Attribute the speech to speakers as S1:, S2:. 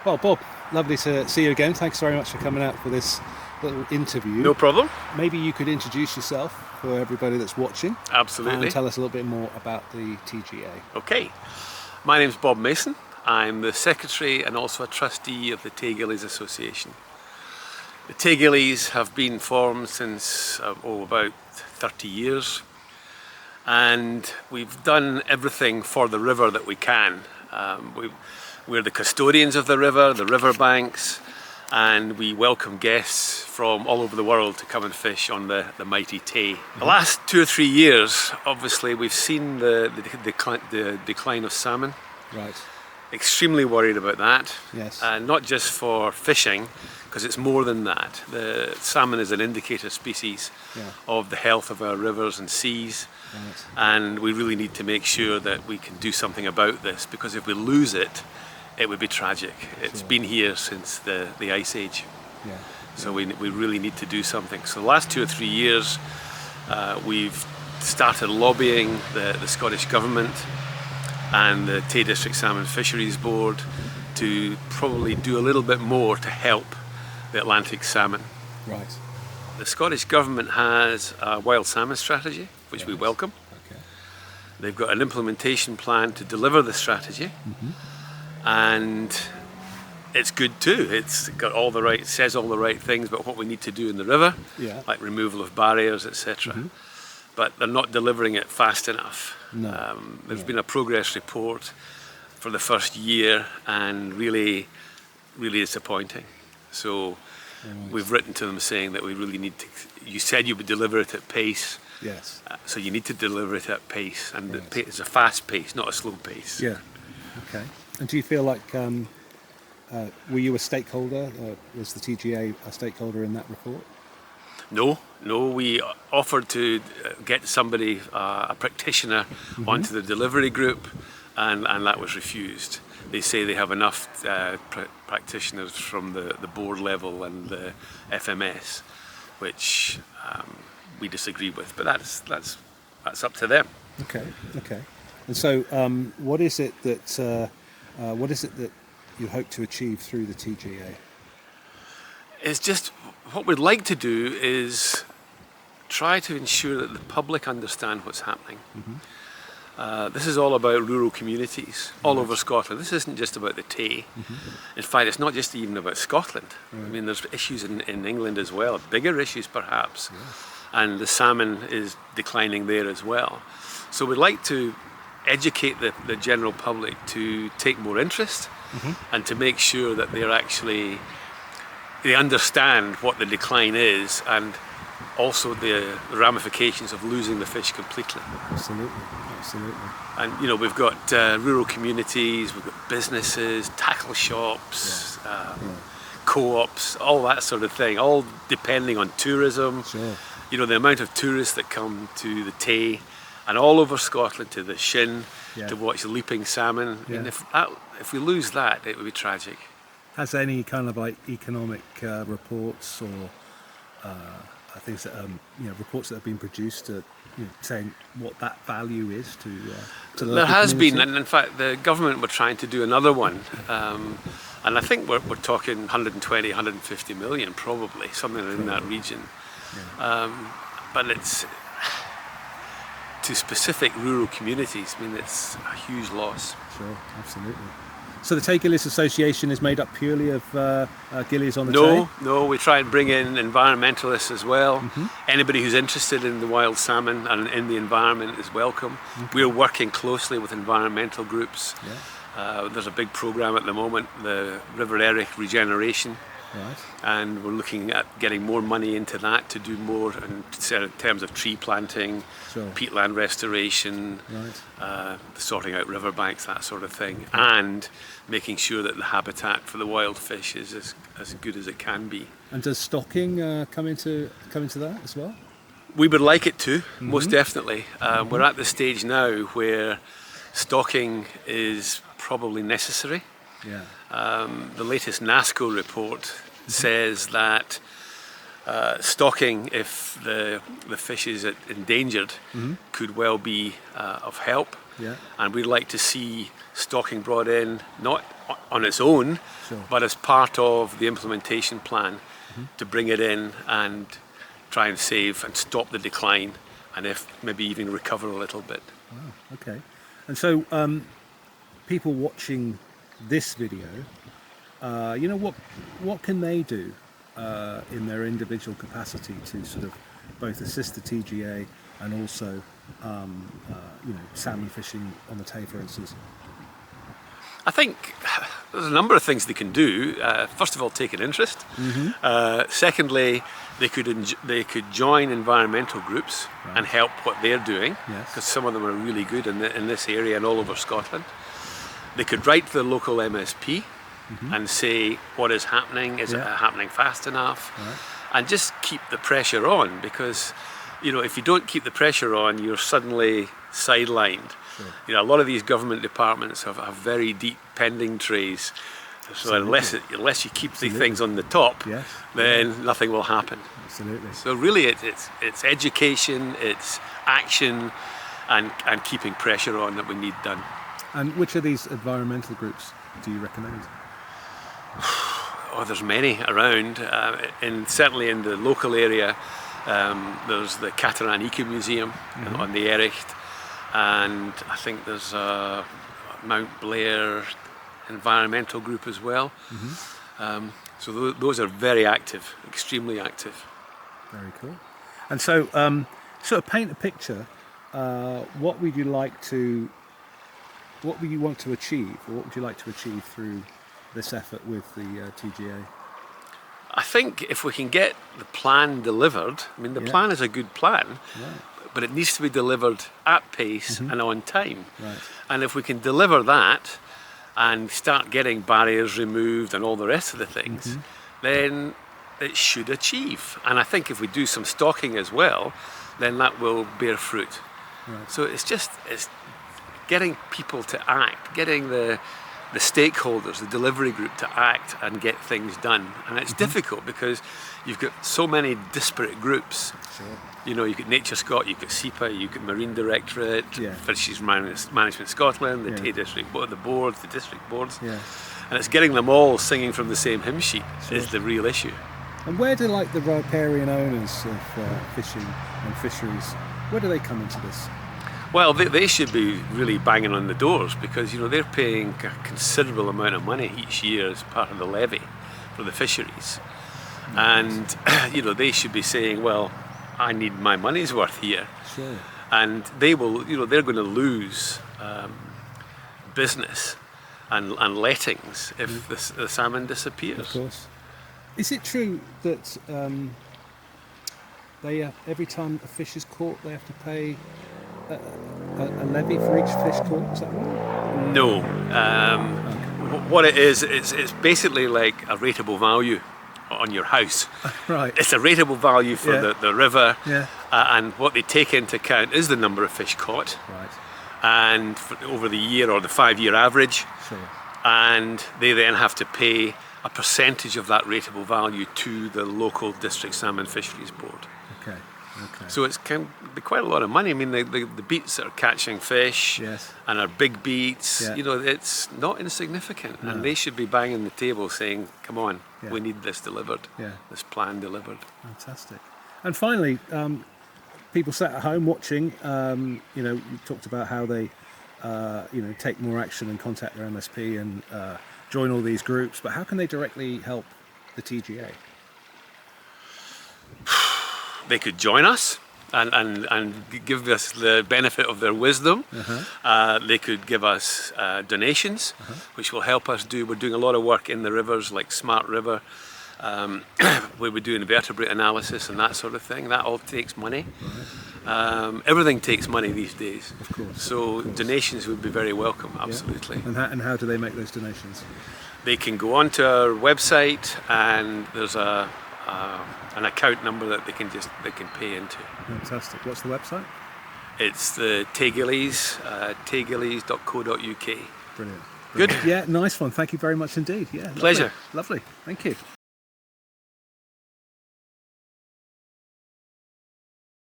S1: Well, Bob, lovely to see you again. Thanks very much for coming out for this little interview.
S2: No problem.
S1: Maybe you could introduce yourself for everybody that's watching.
S2: Absolutely.
S1: And tell us a little bit more about the TGA.
S2: Okay. My name's Bob Mason. I'm the secretary and also a trustee of the Tay Ghillies Association. The Tay Ghillies have been formed since about 30 years, and we've done everything for the river that we can. We're the custodians of the river banks, and we welcome guests from all over the world to come and fish on the mighty Tay. The last 2 or 3 years, obviously, we've seen the decline of salmon.
S1: Right.
S2: Extremely worried about that.
S1: Yes.
S2: And not just for fishing, because it's more than that. The salmon is an indicator species of the health of our rivers and seas.
S1: Right.
S2: And we really need to make sure that we can do something about this, because if we lose it, it would be tragic. It's been here since the Ice Age.
S1: Yeah.
S2: So we really need to do something. So the last 2 or 3 years, we've started lobbying the Scottish Government and the Tay District Salmon Fisheries Board to probably do a little bit more to help the Atlantic salmon.
S1: Right.
S2: The Scottish Government has a wild salmon strategy, which we welcome.
S1: Okay.
S2: They've got an implementation plan to deliver the strategy, and it's good too. It's got says all the right things about what we need to do in the river, like removal of barriers, etc. But they're not delivering it fast enough.
S1: No.
S2: There's been a progress report for the first year, and really disappointing. So we've written to them saying that we really need to, you said you would deliver it at pace.
S1: Yes.
S2: So you need to deliver it at pace, and it's a fast pace, not a slow pace.
S1: Yeah. Okay. And do you feel like, were you a stakeholder? Was the TGA a stakeholder in that report?
S2: No, we offered to get somebody, a practitioner, onto the delivery group, and that was refused. They say they have enough practitioners from the board level and the FMS, which we disagree with, but that's up to them.
S1: Okay. And so, what is it that you hope to achieve through the TGA?
S2: It's just, what we'd like to do is try to ensure that the public understand what's happening. This is all about rural communities all over Scotland. This isn't just about the Tay. In fact, it's not just even about Scotland. I mean, there's issues in England as well, bigger issues perhaps. And the salmon is declining there as well. So we'd like to educate the general public to take more interest and to make sure that they understand what the decline is, and also the ramifications of losing the fish completely.
S1: Absolutely.
S2: And we've got rural communities, we've got businesses, tackle shops, co-ops, all that sort of thing, all depending on tourism.
S1: Sure.
S2: The amount of tourists that come to the Tay and all over Scotland to the Shin to watch the leaping salmon. I mean, if we lose that, it would be tragic.
S1: Has any kind of like economic reports or things that reports that have been produced saying what that value is to the
S2: There has
S1: community?
S2: been, and in fact the government were trying to do another one, and I think we're talking 120, 150 million probably, something in that region. But it's to specific rural communities. I mean, it's a huge loss.
S1: Sure, absolutely. So the Tay Ghillies Association is made up purely of ghillies on the Tay?
S2: No, we try and bring in environmentalists as well. Anybody who's interested in the wild salmon and in the environment is welcome. We're working closely with environmental groups. There's a big program at the moment, the River Erich regeneration.
S1: Right.
S2: And we're looking at getting more money into that to do more in terms of tree planting, peatland restoration, sorting out riverbanks, that sort of thing, and making sure that the habitat for the wild fish is as good as it can be.
S1: And does stocking come into that as well?
S2: We would like it to, most definitely. We're at the stage now where stocking is probably necessary. The latest NASCO report says that stocking, if the fish is endangered, could well be of help.
S1: Yeah.
S2: And we'd like to see stocking brought in, not on its own,
S1: Sure.
S2: but as part of the implementation plan to bring it in and try and save and stop the decline, and if maybe even recover a little bit.
S1: Wow, okay. And so people watching this video, what can they do in their individual capacity to sort of both assist the TGA and also salmon fishing on the Tay, for instance?
S2: I think there's a number of things they can do. First of all, take an interest. Secondly, they could join environmental groups and help what they're doing, because some of them are really good in this area and all over Scotland. They could write to the local MSP and say what is happening, is it happening fast enough, and just keep the pressure on, because if you don't keep the pressure on, you're suddenly sidelined. Sure. A lot of these government departments have very deep pending trays, so unless you keep the things on the top, then nothing will happen.
S1: Absolutely.
S2: So really it's education, it's action, and keeping pressure on that we need done.
S1: And which of these environmental groups do you recommend?
S2: Oh, there's many around. Certainly in the local area, there's the Cateran Eco Museum on the Ericht, and I think there's a Mount Blair environmental group as well. So those are very active, extremely active.
S1: Very cool. And so, sort of paint a picture. What would you want to achieve, or what would you like to achieve through this effort with the TGA?
S2: I think if we can get the plan delivered, I mean the plan is a good plan, but it needs to be delivered at pace and on time.
S1: Right.
S2: And if we can deliver that and start getting barriers removed and all the rest of the things, then it should achieve. And I think if we do some stocking as well, then that will bear fruit.
S1: Right.
S2: So it's getting people to act, getting the stakeholders, the delivery group to act and get things done. And it's difficult because you've got so many disparate groups.
S1: Sure.
S2: You've got Nature Scot, you've got SEPA, you've got Marine Directorate, Fisheries Management Scotland, the Tay District Board, the boards, the district boards.
S1: Yeah.
S2: And it's getting them all singing from the same hymn sheet is the real issue.
S1: And where do the riparian owners of fishing and fisheries, where do they come into this?
S2: Well, they should be really banging on the doors, because they're paying a considerable amount of money each year as part of the levy for the fisheries, and they should be saying, well, I need my money's worth here.
S1: Sure.
S2: And they will, they're going to lose business and lettings if the salmon disappears.
S1: Of course. Is it true that they every time a fish is caught, they have to pay a levy for each fish caught? Is that right?
S2: No. What it is, it's basically like a rateable value on your house.
S1: Right.
S2: It's a rateable value for the river, and what they take into account is the number of fish caught,
S1: Right.
S2: and over the year or the 5-year average,
S1: Sure.
S2: and they then have to pay a percentage of that rateable value to the local district salmon fisheries board.
S1: Okay.
S2: So it can be quite a lot of money. I mean, the beats that are catching fish and our big beats, it's not insignificant.
S1: No.
S2: And they should be banging the table saying, come on, we need this delivered, this plan delivered.
S1: Fantastic. And finally, people sat at home watching, you talked about how they, take more action and contact their MSP and join all these groups, but how can they directly help the TGA?
S2: They could join us and give us the benefit of their wisdom. They could give us donations, which will help us we're doing a lot of work in the rivers, like Smart River, where we do invertebrate analysis and that sort of thing. That all takes money. Everything takes money these days.
S1: Of course.
S2: So donations would be very welcome, absolutely.
S1: Yeah. And how do they make those donations?
S2: They can go onto our website, and there's an account number that they can pay into.
S1: Fantastic. What's the website?
S2: It's the Tay Ghillies, tayghillies.co.uk.
S1: Brilliant.
S2: Good?
S1: Yeah, nice one. Thank you very much indeed. Yeah,
S2: Pleasure.
S1: Lovely. Thank you.